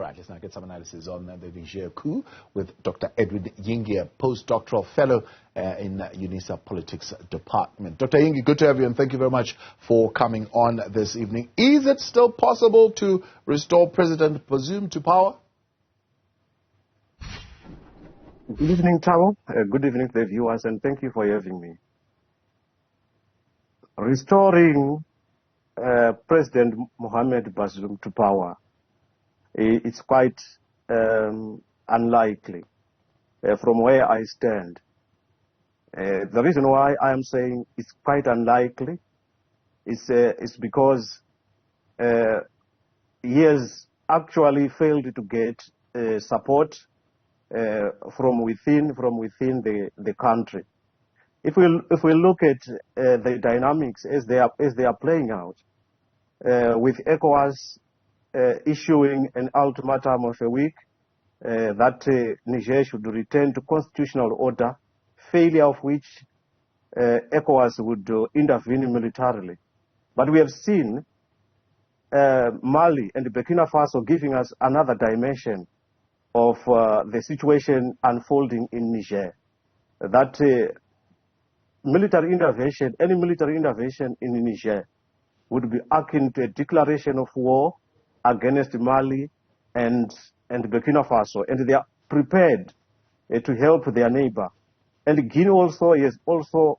All right, let's now get some analysis on the Niger coup with Dr. Edwin Yingi, a postdoctoral fellow in Unisa Politics Department. Dr. Yingi, good to have you, and thank you very much for coming on this evening. Is it still possible to restore President Bazoum to power? Good evening, Tabo. Good evening to the viewers, and thank you for having me. Restoring President Mohamed Bazoum to power, it's quite unlikely from where I stand. The reason why I am saying it's quite unlikely is because he has actually failed to get support from within the country. If we look at the dynamics as they are playing out, with ECOWAS issuing an ultimatum of a week that Niger should return to constitutional order, failure of which ECOWAS would intervene militarily. But we have seen Mali and Burkina Faso giving us another dimension of the situation unfolding in Niger. That military intervention, any military intervention in Niger would be akin to a declaration of war against Mali and Burkina Faso, and they are prepared to help their neighbor. And Guinea also has also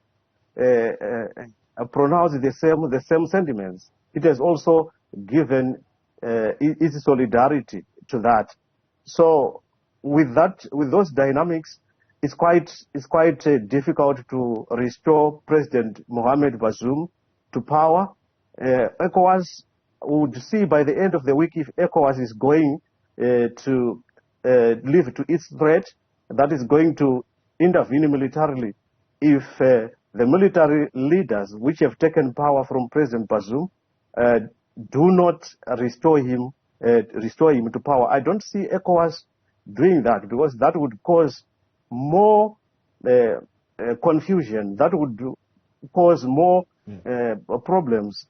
pronounced the same sentiments. It has also given its solidarity to that. So with those dynamics, it's quite difficult to restore President Mohamed Bazoum to power. ECOWAS would see by the end of the week if ECOWAS is going to live to its threat, that is going to intervene militarily. If the military leaders which have taken power from President Bazoum do not restore him to power, I don't see ECOWAS doing that, because that would cause more confusion. That would cause more problems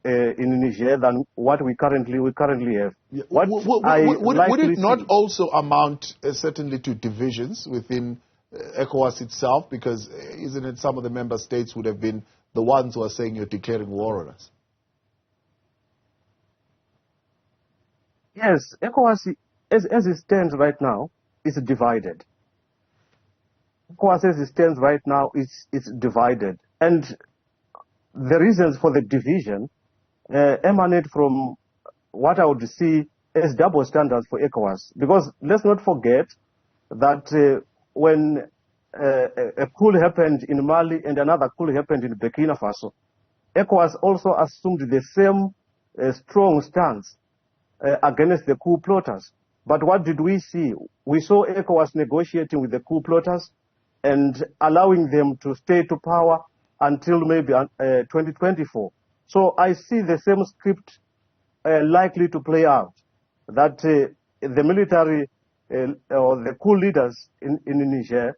in Niger than what we currently have. Yeah. Would it not also amount certainly to divisions within ECOWAS itself? Because isn't it some of the member states would have been the ones who are saying you're declaring war on us? Yes, ECOWAS, as it stands right now, is divided. ECOWAS as it stands right now is divided. And the reasons for the division emanate from what I would see as double standards for ECOWAS. Because let's not forget that when a coup happened in Mali and another coup happened in Burkina Faso, ECOWAS also assumed the same strong stance against the coup plotters. But what did we see? We saw ECOWAS negotiating with the coup plotters and allowing them to stay to power until maybe 2024. So I see the same script likely to play out, that the military or the coup leaders in Niger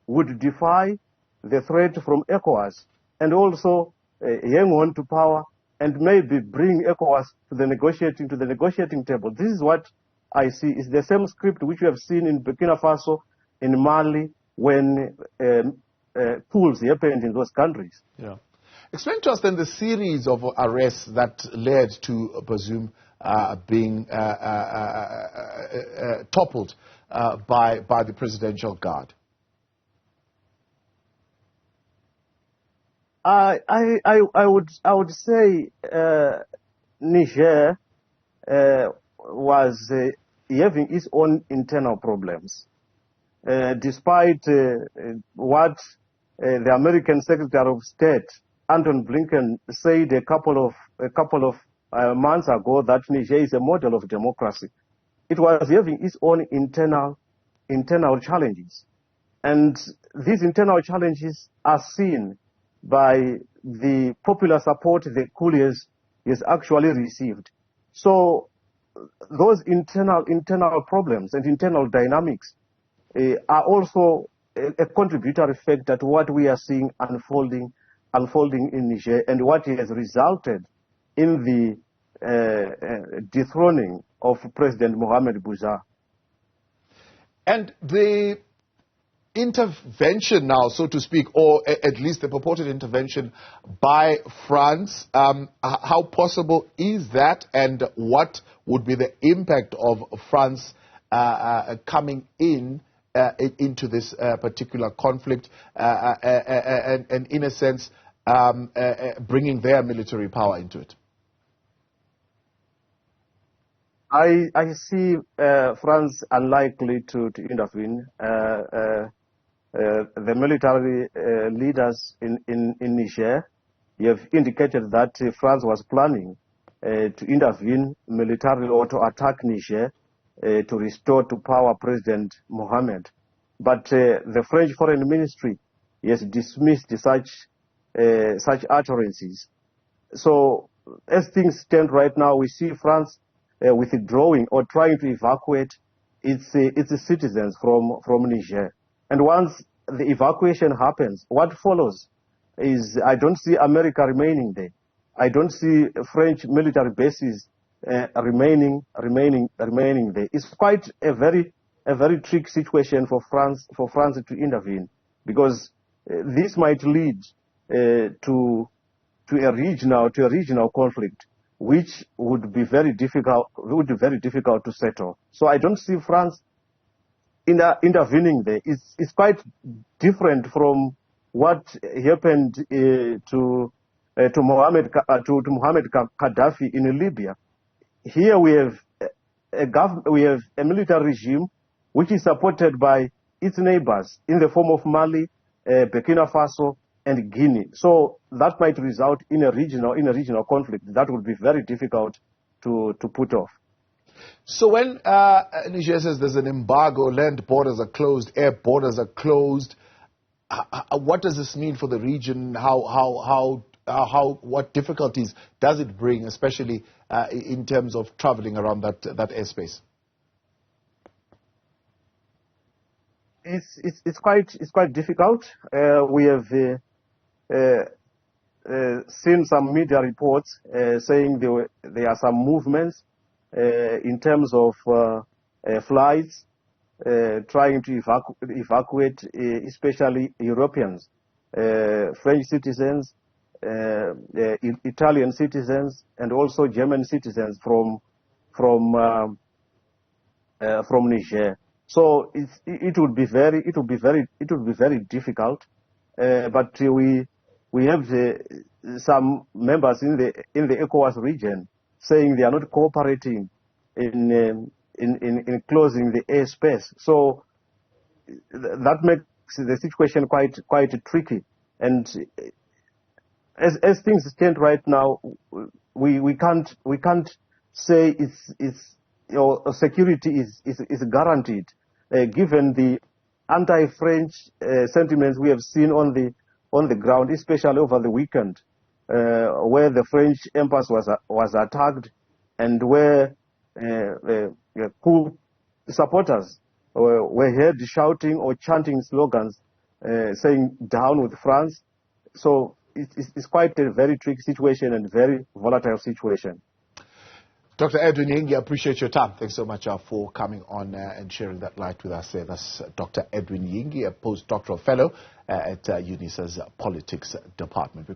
would defy the threat from ECOWAS and also hang on to power and maybe bring ECOWAS to the negotiating table. This is what I see. It's the same script which we have seen in Burkina Faso, in Mali, when coups happened in those countries. Yeah. Explain to us then the series of arrests that led to Bazoum being toppled by the Presidential Guard. I would say Niger was having its own internal problems, despite what the American Secretary of State Anton Blinken said a couple of months ago, that Niger is a model of democracy. It was having its own internal challenges, and these internal challenges are seen by the popular support the coup has actually received. So those internal problems and internal dynamics are also a contributory factor to what we are seeing unfolding in Niger, and what has resulted in the dethroning of President Mohamed Bazoum. And the intervention now, so to speak, or at least the purported intervention by France, how possible is that, and what would be the impact of France coming into this particular conflict and in a sense bringing their military power into it? I see France unlikely to intervene. The military leaders in Niger have indicated that France was planning to intervene militarily or to attack Niger to restore to power President Mohamed. But the French Foreign Ministry has dismissed such utterances. So as things stand right now, we see France withdrawing or trying to evacuate its citizens from Niger. And once the evacuation happens, what follows is I don't see America remaining there. I don't see French military bases remaining there. It's quite a very tricky situation for France to intervene, because this might lead to a regional conflict, which would be very difficult to settle. So I don't see France intervening there. It's quite different from what happened to Mohamed Gaddafi in Libya. Here we have a military regime which is supported by its neighbors in the form of Mali, Burkina Faso, and Guinea. So that might result in a regional conflict that would be very difficult to put off. So when Niger says there's an embargo, land borders are closed, air borders are closed, what does this mean for the region? What difficulties does it bring, especially in terms of traveling around that airspace? It's quite difficult. We have seen some media reports saying there are some movements in terms of flights trying to evacuate, especially Europeans, French citizens, Italian citizens, and also German citizens from Niger. So it would be very difficult. But we have some members in the Ecowas region saying they are not cooperating in closing the airspace. So that makes the situation quite tricky. And as things stand right now, we can't say security is guaranteed, given the anti-French sentiments we have seen on the ground, especially over the weekend, where the French embassy was attacked, and where coup supporters were heard shouting or chanting slogans saying "down with France." So it's quite a very tricky situation and very volatile situation. Dr. Edwin Yingi, I appreciate your time. Thanks so much for coming on and sharing that light with us. That's Dr. Edwin Yingi, a postdoctoral fellow at Unisa's politics department.